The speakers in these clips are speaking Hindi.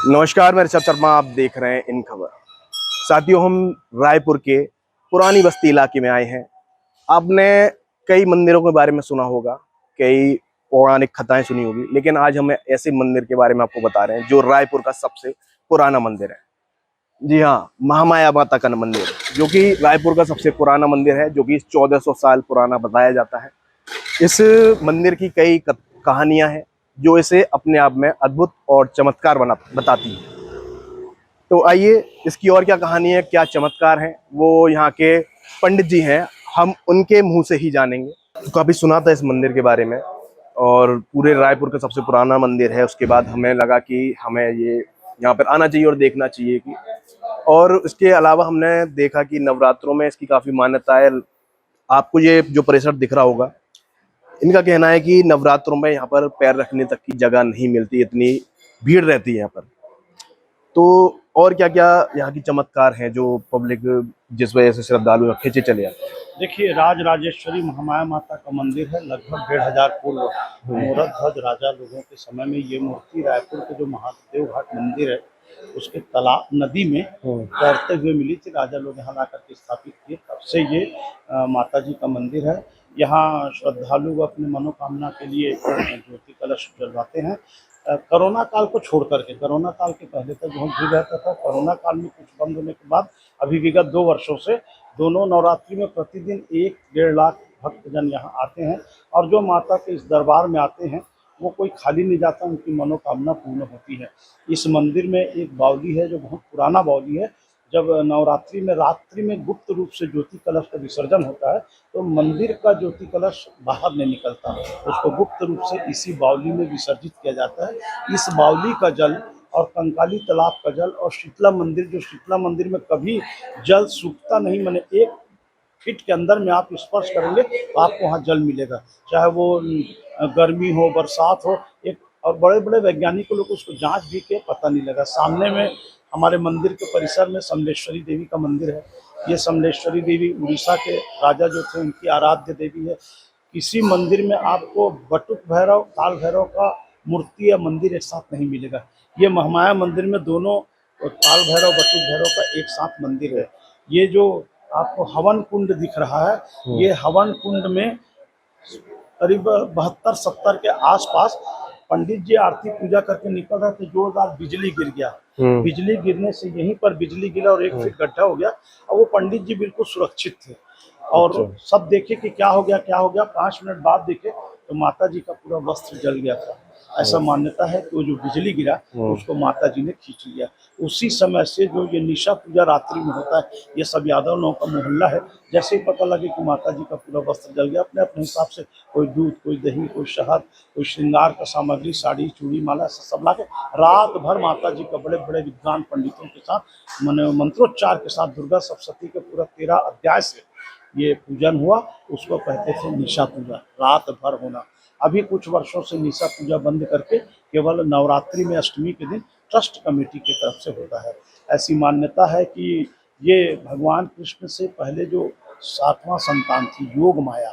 नमस्कार, मैं ऋषभ शर्मा। आप देख रहे हैं इन खबर। साथियों, हम रायपुर के पुरानी बस्ती इलाके में आए हैं। आपने कई मंदिरों के बारे में सुना होगा, कई पौराणिक कथाएं सुनी होगी, लेकिन आज हम ऐसे मंदिर के बारे में आपको बता रहे हैं जो रायपुर का सबसे पुराना मंदिर है। जी हाँ, महामाया माता का मंदिर, जो कि रायपुर का सबसे पुराना मंदिर है, जो कि 1400 साल पुराना बताया जाता है। इस मंदिर की कई कहानियां हैं जो इसे अपने आप में अद्भुत और चमत्कार बताती हैं। तो आइए, इसकी और क्या कहानी है, क्या चमत्कार है, वो यहाँ के पंडित जी हैं, हम उनके मुंह से ही जानेंगे। तो काफी सुना था इस मंदिर के बारे में, और पूरे रायपुर का सबसे पुराना मंदिर है। उसके बाद हमें लगा कि हमें ये यहाँ पर आना चाहिए और देखना चाहिए कि, और इसके अलावा हमने देखा कि नवरात्रों में इसकी काफी मान्यता है। आपको ये जो परिसर दिख रहा होगा, इनका कहना है कि नवरात्रों में यहाँ पर पैर रखने तक की जगह नहीं मिलती, इतनी भीड़ रहती है यहाँ पर। तो और क्या क्या यहाँ की चमत्कार हैं जो पब्लिक, जिस वजह से श्रद्धालु खींचे चले आते हैं। देखिए, राजराजेश्वरी महामाया माता का मंदिर है। लगभग 1500 पूर्व मूरत ध्वज राजा लोगों के समय में ये मूर्ति रायपुर के जो महादेव घाट मंदिर है उसके तालाब नदी में तैरते हुए मिली थी। राजा लोग यहाँ ला करके स्थापित किए, तब से ये माता जी का मंदिर है। यहाँ श्रद्धालु अपनी मनोकामना के लिए ज्योति कलश जलवाते हैं। कोरोना काल को छोड़ करके, कोरोना काल के पहले तक बहुत भीड़ रहता था। कोरोना काल में कुछ बंद होने के बाद अभी विगत 2 वर्षों से दोनों नवरात्रि में प्रतिदिन 1-1.5 लाख भक्तजन यहाँ आते हैं। और जो माता के इस दरबार में आते हैं वो कोई खाली नहीं जाता, उनकी मनोकामना पूर्ण होती है। इस मंदिर में एक बावली है जो बहुत पुराना बावली है। जब नवरात्रि में रात्रि में गुप्त रूप से ज्योति कलश का विसर्जन होता है तो मंदिर का ज्योति कलश बाहर नहीं निकलता, उसको गुप्त रूप से इसी बावली में विसर्जित किया जाता है। इस बावली का जल और कंकाली तालाब का जल और शीतला मंदिर, जो शीतला मंदिर में कभी जल सूखता नहीं, मैंने 1 फीट के अंदर में आप स्पर्श करेंगे तो आपको वहाँ जल मिलेगा, चाहे वो गर्मी हो बरसात हो। एक और बड़े बड़े वैज्ञानिक लोग उसको जांच भी के पता नहीं लगा। सामने में हमारे मंदिर के परिसर में समलेश्वरी देवी का मंदिर है। ये समलेश्वरी देवी उड़ीसा के राजा जो थे उनकी आराध्य देवी है। किसी मंदिर में आपको बटुक भैरव, काल भैरव का मूर्ति या मंदिर एक साथ नहीं मिलेगा। ये महामाया मंदिर में दोनों काल भैरव बटुक भैरव का एक साथ मंदिर है। ये जो आपको हवन कुंड दिख रहा है, ये हवन कुंड में करीब 72-70 के आसपास पंडित जी आरती पूजा करके निकल रहे थे, जोरदार बिजली गिर गया। बिजली गिरने से यहीं पर बिजली गिरा और 1 फीट गड्ढा हो गया। और वो पंडित जी बिल्कुल सुरक्षित थे और सब देखे कि क्या हो गया क्या हो गया। 5 मिनट बाद देखे तो माता जी का पूरा वस्त्र जल गया था। ऐसा मान्यता है कि वो जो बिजली गिरा उसको माता जी ने खींच लिया। उसी समय से जो ये निशा पूजा रात्रि में होता है, ये सब यादव लोगों का मोहल्ला है। जैसे ही पता लगे कि माता जी का पूरा वस्त्र जल गया, अपने अपने हिसाब से कोई दूध, कोई दही, कोई शहद, कोई श्रृंगार का सामग्री, साड़ी, चूड़ी, माला सब ला के रात भर माता जी का बड़े बड़े विद्वान पंडितों के साथ मंत्रोच्चार के साथ दुर्गा सप्तशती के पूरा 13 अध्याय से ये पूजन हुआ। उसको कहते थे निशा पूजा, रात भर होना। अभी कुछ वर्षों से निशा पूजा बंद करके केवल नवरात्रि में अष्टमी के दिन ट्रस्ट कमेटी की तरफ से होता है। ऐसी मान्यता है कि ये भगवान कृष्ण से पहले जो 7वां संतान थी योग माया,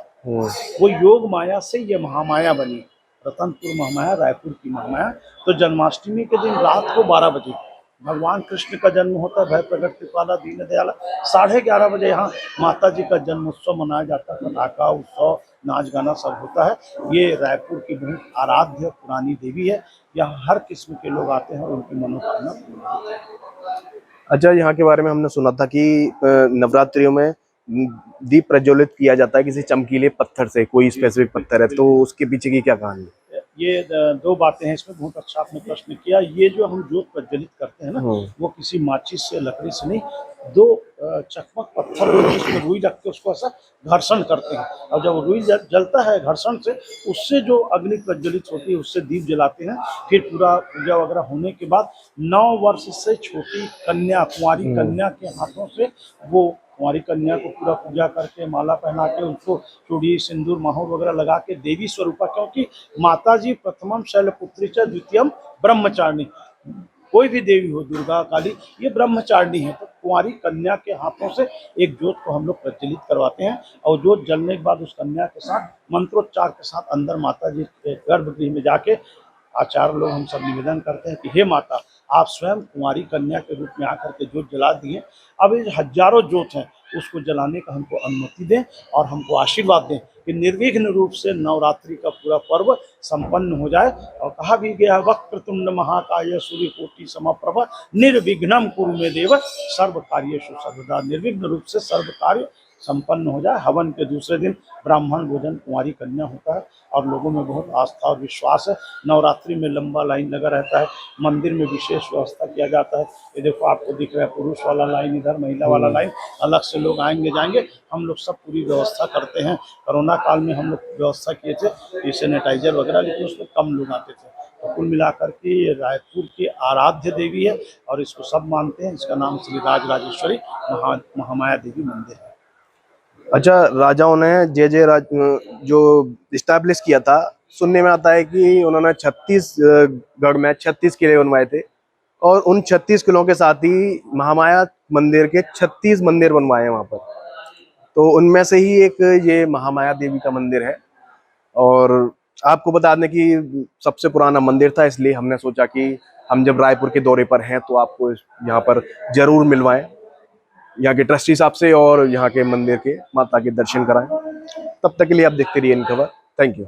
वो योग माया से ये महामाया बनी। रतनपुर महामाया, रायपुर की महामाया। तो जन्माष्टमी के दिन रात को 12 बजे भगवान कृष्ण का जन्म होता है। भय प्रगट कृपाला दीन दयाला। 11:30 बजे यहाँ माता जी का जन्म उत्सव मनाया जाता है। पटाखा उत्सव, नाच गाना सब होता है। ये रायपुर की बहुत आराध्य पुरानी देवी है। यहाँ हर किस्म के लोग आते हैं और उनकी मनोकामना पूर्ण होती है। अच्छा, यहाँ के बारे में हमने सुना था कि नवरात्रियों में दीप प्रज्वलित किया जाता है किसी चमकीले पत्थर से, कोई स्पेसिफिक पत्थर है, तो उसके पीछे की क्या कहानी है? ये 2 बातें हैं इसमें। बहुत अच्छा आपने प्रश्न किया। ये जो हम जोत प्रज्वलित करते हैं ना, वो किसी माचिस से, लकड़ी से नहीं, 2 चकमक पत्थर जिसमें रुई रख के उसको ऐसा घर्षण करते हैं और जब रुई जलता है घर्षण से, उससे जो अग्नि प्रज्वलित होती है उससे दीप जलाते हैं। फिर पूरा पूजा वगैरह होने के बाद 9 वर्ष से छोटी कन्या, कुंवारी कन्या के हाथों से, वो कुंवारी कन्या को पूरा पूजा करके माला पहना के उसको चूड़ी, सिंदूर, माहौर वगैरह लगा के देवी स्वरूपा, क्योंकि माता जी प्रथमम शैलपुत्री च द्वितीयम ब्रह्मचारिणी। कोई भी देवी हो, दुर्गा, काली, ये ब्रह्मचारिणी है। तो कुंवारी कन्या के हाथों से एक जोत को हम लोग प्रज्वलित करवाते हैं और जोत जलने के बाद उस कन्या के साथ मंत्रोच्चार के साथ अंदर माता जी के गर्भगृह में जाके आचार्य लोग हम सब निवेदन करते हैं कि हे माता, आप स्वयं कुंवारी कन्या के रूप में आकर के जोत जला दिए। अब ये हजारों जोत हैं उसको जलाने का हमको अनुमति दें और हमको आशीर्वाद दें कि निर्विघ्न रूप से नवरात्रि का पूरा पर्व संपन्न हो जाए। और कहा भी गया, वक्रतुंड महाकाय सूर्यकोटि समप्रभ निर्विघ्नं कुरु मे देव सर्व कार्येषु सर्वदा। निर्विघ्न रूप से सर्व कार्य संपन्न हो जाए। हवन के दूसरे दिन ब्राह्मण भोजन कुंवारी कन्या होता है और लोगों में बहुत आस्था और विश्वास है। नवरात्रि में लंबा लाइन लगा रहता है, मंदिर में विशेष व्यवस्था किया जाता है। ये देखो आपको दिख रहा है, पुरुष वाला लाइन इधर, महिला वाला लाइन, अलग से लोग आएंगे जाएंगे। हम लोग सब पूरी व्यवस्था करते हैं। कोरोना काल में हम लोग व्यवस्था किए थे सैनिटाइजर वगैरह, लेकिन उसमें कम लोग आते थे। तो कुल मिलाकर के ये रायपुर की आराध्य देवी है और इसको सब मानते हैं। इसका नाम श्री राजराजेश्वरी महामाया देवी मंदिर है। अच्छा, राजाओं ने जो इस्टेब्लिश किया था, सुनने में आता है कि उन्होंने 36 गढ़ में 36 किले बनवाए थे और उन 36 किलों के साथ ही महामाया मंदिर के 36 मंदिर बनवाए हैं वहाँ पर। तो उनमें से ही एक ये महामाया देवी का मंदिर है। और आपको बता दें कि सबसे पुराना मंदिर था, इसलिए हमने सोचा कि हम जब रायपुर के दौरे पर हैं तो आपको यहाँ पर जरूर मिलवाएं, यहाँ के ट्रस्टी साहब से, और यहाँ के मंदिर के माता के दर्शन कराएं। तब तक के लिए आप देखते रहिए इन खबर। Thank you.